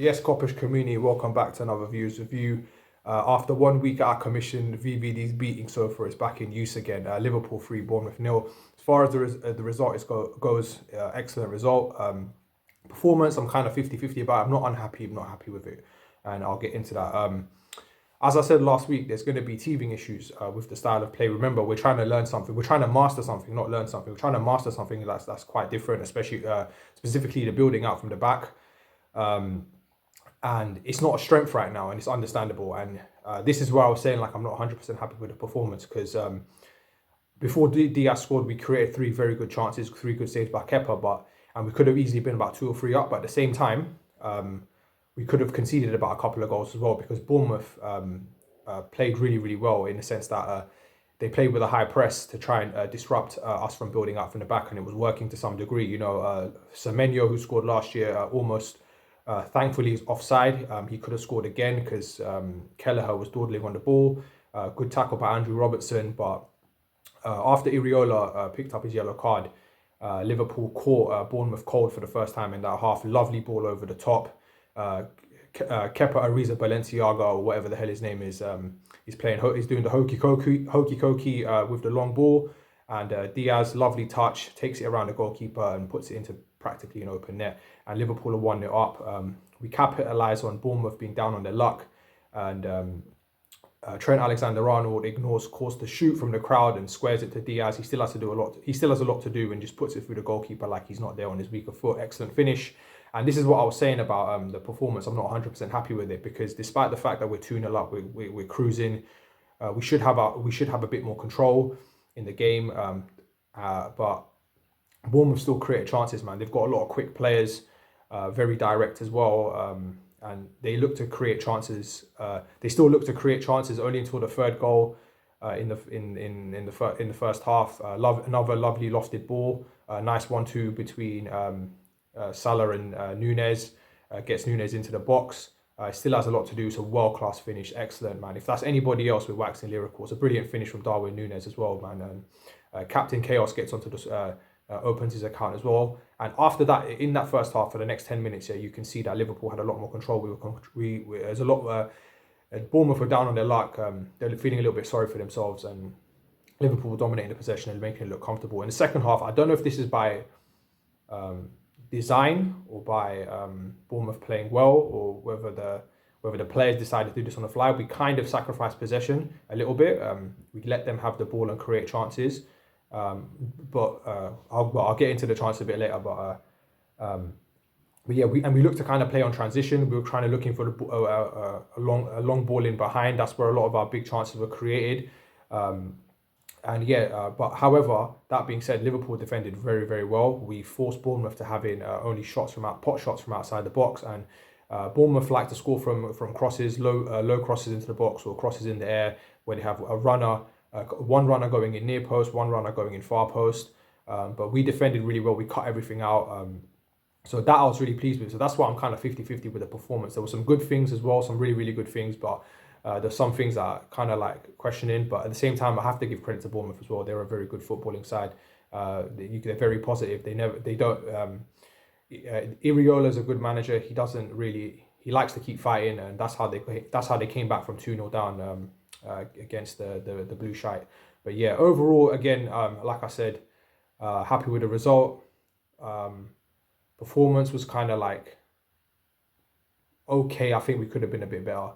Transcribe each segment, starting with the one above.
Yes, Kopish community, welcome back to another Views Review. After 1 week out of commission, VVD's beating sofa is back in use again. Liverpool 3, Bournemouth nil. As far as the result goes, excellent result. Performance, I'm kind of 50-50 about it. I'm not unhappy, I'm not happy with it. And I'll get into that. As I said last week, there's going to be teething issues with the style of play. Remember, we're trying to learn something. We're trying to master something, not learn something. We're trying to master something that's quite different, especially specifically the building out from the back. And it's not a strength right now, and it's understandable. And this is where I was saying, like, I'm not 100% happy with the performance, because before Diaz scored, we created 3 very good chances, 3 good saves by Kepa, and we could have easily been about 2 or 3 up. But at the same time, we could have conceded about a couple of goals as well, because Bournemouth played really, really well, in the sense that they played with a high press to try and disrupt us from building up from the back, and it was working to some degree. You know, Semenyo, who scored last year, almost. Thankfully, he's offside. He could have scored again because Kelleher was dawdling on the ball. Good tackle by Andrew Robertson. But after Iriola picked up his yellow card, Liverpool caught Bournemouth cold for the first time in that half. Lovely ball over the top. Kepa Arrizabalaga, or whatever the hell his name is, he's doing the hokey cokey with the long ball. And Diaz, lovely touch, takes it around the goalkeeper and puts it into practically an open net. And Liverpool are 1-0 up. We capitalise on Bournemouth being down on their luck. And Trent Alexander-Arnold ignores calls to shoot from the crowd and squares it to Diaz. He still has a lot to do, and just puts it through the goalkeeper like he's not there on his weaker foot. Excellent finish. And this is what I was saying about the performance. I'm not 100% happy with it, because despite the fact that we're 2-0 up, we're cruising. We should have a bit more control in the game. But Bournemouth still create chances, man. They've got a lot of quick players, very direct as well, and they look to create chances. They still look to create chances only until the third goal in the first half. Another lovely lofted ball, nice 1-2 between Salah and Nunez. Gets Nunez into the box. Still has a lot to do. It's a world-class finish. Excellent, man. If that's anybody else, we're waxing lyrical. It's a brilliant finish from Darwin Nunez as well, man. Captain Chaos gets onto the opens his account as well. And after that, in that first half, for the next 10 minutes, you can see that Liverpool had a lot more control. There's a lot. Bournemouth were down on their luck. They're feeling a little bit sorry for themselves, and Liverpool were dominating the possession and making it look comfortable. In the second half, I don't know if this is by design or by Bournemouth playing well, or whether the players decided to do this on the fly. We kind of sacrificed possession a little bit. We let them have the ball and create chances. But I'll get into the chance a bit later. But yeah, we looked to kind of play on transition. We were trying to looking for a long ball in behind. That's where a lot of our big chances were created. And yeah, but however, that being said, Liverpool defended very, very well. We forced Bournemouth to having only pot shots from outside the box, and Bournemouth like to score from crosses, low crosses into the box, or crosses in the air, where they have a runner. One runner going in near post, one runner going in far post. But we defended really well. We cut everything out. So that I was really pleased with. So that's why I'm kind of 50-50 with the performance. There were some good things as well, some really, really good things. But there's some things that are kind of like questioning. But at the same time, I have to give credit to Bournemouth as well. They're a very good footballing side. They're very positive. They don't. Iriola is a good manager. He likes to keep fighting, and that's how they came back from 2-0 down. Against the blue shite. But yeah, overall, again, like I said, happy with the result. Performance was kind of like okay. I think we could have been a bit better,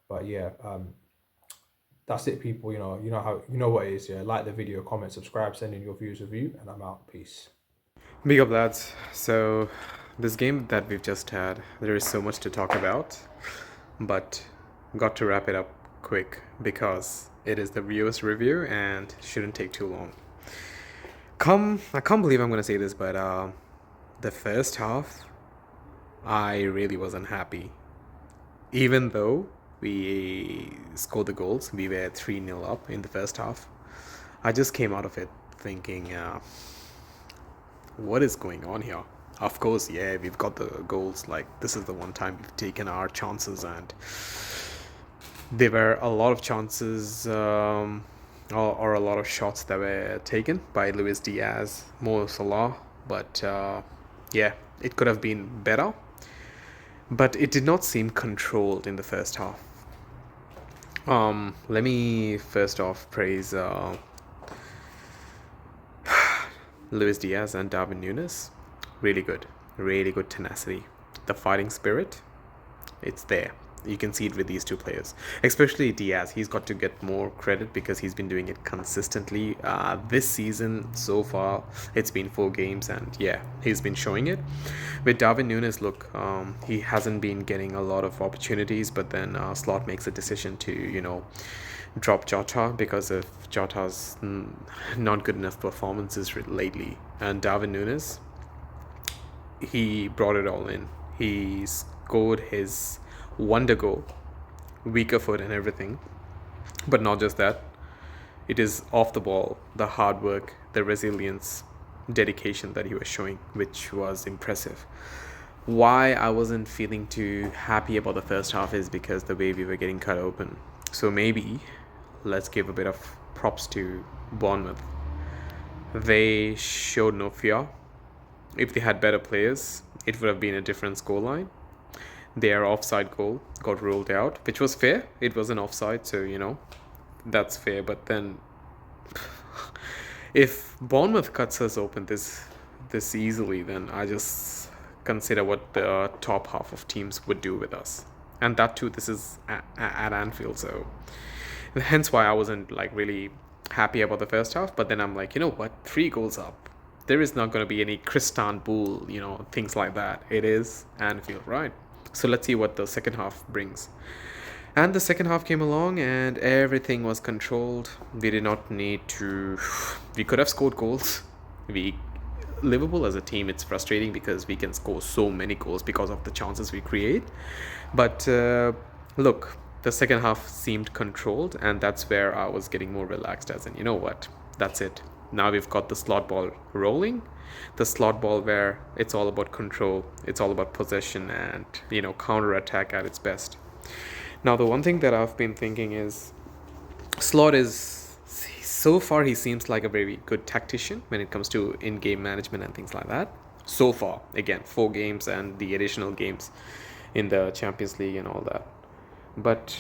but yeah, that's it, people. You know what it is. Yeah, like the video, comment, subscribe, send in your views, review, and I'm out. Peace. Big up, lads. So this game that we've just had, there is so much to talk about, but got to wrap it up quick because it is the viewers review and shouldn't take too long. I can't believe I'm gonna say this, but the first half, I really wasn't happy. Even though we scored the goals, we were 3-0 up in the first half. I just came out of it thinking, what is going on here? Of course, yeah, we've got the goals. Like, this is the one time we've taken our chances, and there were a lot of chances or a lot of shots that were taken by Luis Diaz, Mo Salah. But yeah, it could have been better. but it did not seem controlled in the first half. Let me first off praise Luis Diaz and Darwin Núñez. Really good tenacity. The fighting spirit, it's there. You can see it with these two players, especially Diaz. He's got to get more credit because he's been doing it consistently. This season so far, it's been 4 games, and yeah, he's been showing it. With Darwin Núñez, look, he hasn't been getting a lot of opportunities, but then Slot makes a decision to, drop Jota because of Jota's not good enough performances lately. And Darwin Núñez, he brought it all in. He scored his wonder goal, weaker foot and everything. But not just that, it is off the ball, the hard work, the resilience, dedication that he was showing, which was impressive. Why I wasn't feeling too happy about the first half is because the way we were getting cut open. So maybe let's give a bit of props to Bournemouth. They showed no fear. If they had better players, it would have been a different scoreline. Their offside goal got ruled out, which was fair. It was an offside, so that's fair. But then, if Bournemouth cuts us open this easily, then I just consider what the top half of teams would do with us. And that too, this is at Anfield, so hence why I wasn't really happy about the first half. But then I'm like, you know what, 3 goals up. There is not going to be any Istanbul, things like that. It is Anfield, right? So let's see what the second half brings. And the second half came along and everything was controlled. We did not need to... We could have scored goals. Liverpool as a team, it's frustrating because we can score so many goals because of the chances we create. But look, the second half seemed controlled, and that's where I was getting more relaxed, as in, you know what, that's it. Now we've got the slot ball rolling. The slot ball where it's all about control, it's all about possession and, counter-attack at its best. Now, the one thing that I've been thinking is Slot is, so far he seems like a very good tactician when it comes to in-game management and things like that. So far, again, 4 games and the additional games in the Champions League and all that. But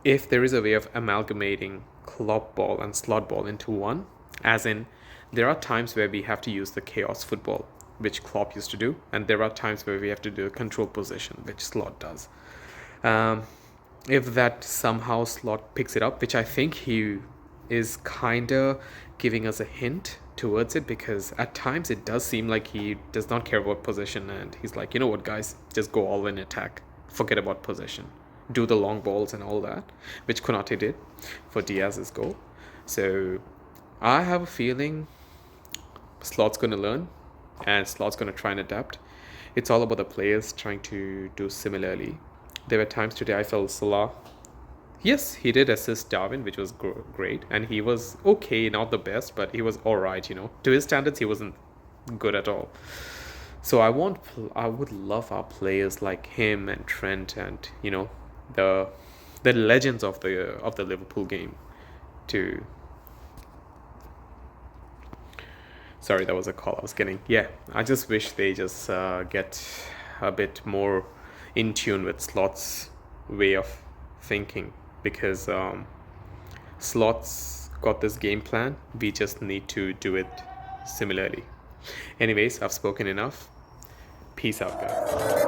if there is a way of amalgamating club ball and slot ball into one, as in there are times where we have to use the chaos football, which Klopp used to do, and there are times where we have to do a control position, which Slot does. If that somehow Slot picks it up, which I think he is kind of giving us a hint towards it, because at times it does seem like he does not care about possession, and he's like, you know what, guys, just go all in attack, forget about possession, do the long balls and all that, which Konate did for Diaz's goal. So I have a feeling Slot's going to learn and Slot's going to try and adapt. It's all about the players trying to do similarly. There were times today I felt Salah, yes, he did assist Darwin, which was great, and he was okay, not the best, but he was all right, to his standards he wasn't good at all. So I would love our players like him and Trent and the legends of the Liverpool game to... Sorry, that was a call I was getting. Yeah, I just wish they just get a bit more in tune with Slot's way of thinking, because Slot's got this game plan. We just need to do it similarly. Anyways, I've spoken enough. Peace out, guys.